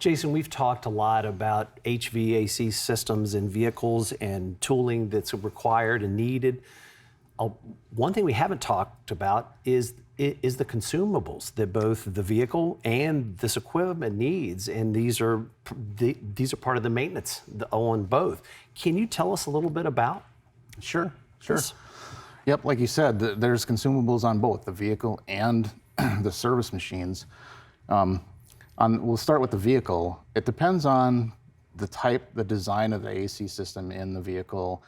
Jason, we've talked a lot about HVAC systems in vehicles and tooling that's required and needed. One thing we haven't talked about is the consumables that both the vehicle and this equipment needs, and these are part of the maintenance on both. Can you tell us a little bit about? Sure. This? Yep, like you said, there's consumables on both the vehicle and the service machines. We'll start with the vehicle. It depends on the type, the design of the AC system in the vehicle,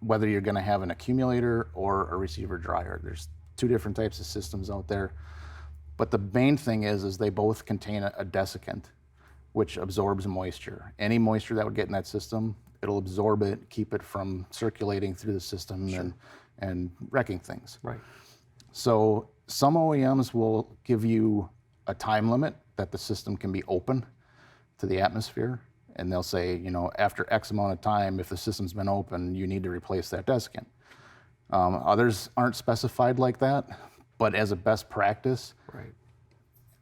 whether you're going to have an accumulator or a receiver dryer. There's two different types of systems out there. But the main thing is they both contain a desiccant, which absorbs moisture. Any moisture that would get in that system, it'll absorb it, keep it from circulating through the system. Sure. and wrecking things. Right. So some OEMs will give you a time limit that the system can be open to the atmosphere. And they'll say, after X amount of time, if the system's been open, you need to replace that desiccant. Others aren't specified like that, but as a best practice, right,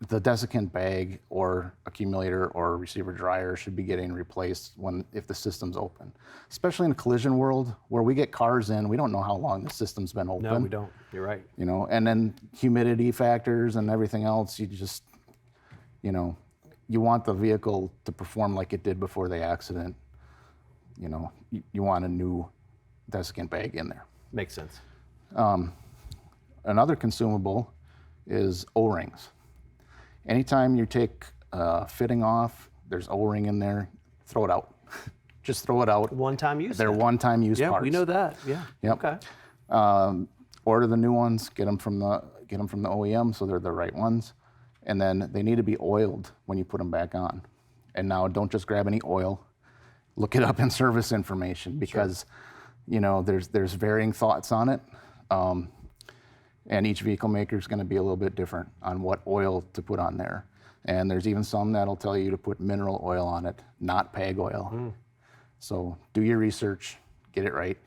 the desiccant bag or accumulator or receiver dryer should be getting replaced if the system's open. Especially in a collision world where we get cars in, we don't know how long the system's been open. No, we don't. You're right. And then humidity factors and everything else, you want the vehicle to perform like it did before the accident. You want a new desiccant bag in there. Makes sense. Another consumable is O-rings. Anytime you take fitting off, there's O-ring in there, throw it out. Just throw it out. One-time use. They're one-time use parts. Yeah, we know that. Yeah. Yep. Okay. Order the new ones. Get them from the OEM so they're the right ones, and then they need to be oiled when you put them back on. And now, don't just grab any oil. Look it up in service information because, sure, there's varying thoughts on it. And each vehicle maker is going to be a little bit different on what oil to put on there. And there's even some that'll tell you to put mineral oil on it, not PEG oil. Mm. So do your research, get it right.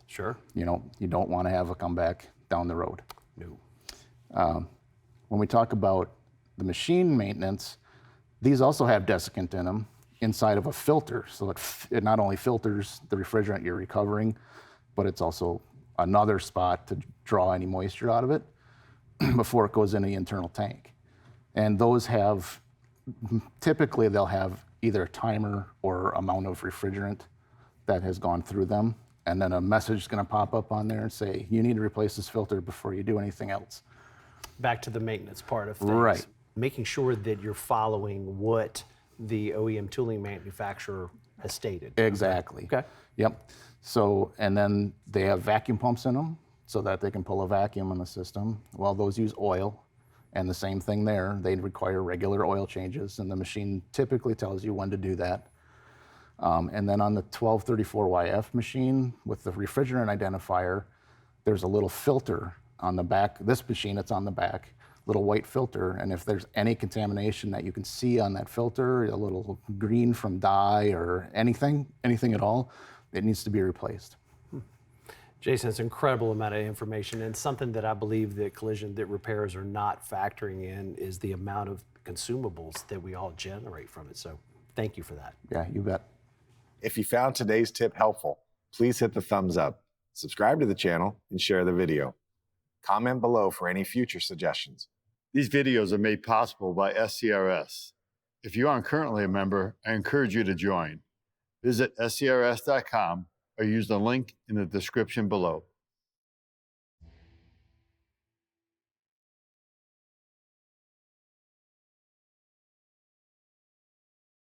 Sure. You don't want to have a comeback down the road. No. When we talk about the machine maintenance, these also have desiccant in them inside of a filter. So it not only filters the refrigerant you're recovering, but it's also another spot to draw any moisture out of it before it goes into the internal tank. And those typically they'll have either a timer or amount of refrigerant that has gone through them. And then a message is going to pop up on there and say, you need to replace this filter before you do anything else. Back to the maintenance part of things. Right. Making sure that you're following what the OEM tooling manufacturer has stated. Exactly. Okay. Yep. So, and then they have vacuum pumps in them so that they can pull a vacuum in the system. Well, those use oil, and the same thing there. They require regular oil changes, and the machine typically tells you when to do that. And then on the 1234YF machine with the refrigerant identifier, there's a little filter on the back. This machine, it's on the back, little white filter, and if there's any contamination that you can see on that filter, a little green from dye or anything at all, it needs to be replaced. Jason, it's an incredible amount of information, and something that I believe that repairs are not factoring in is the amount of consumables that we all generate from it. So thank you for that. Yeah, you bet. If you found today's tip helpful, please hit the thumbs up, subscribe to the channel, and share the video. Comment below for any future suggestions. These videos are made possible by SCRS. If you aren't currently a member, I encourage you to join. Visit scrs.com or use the link in the description below.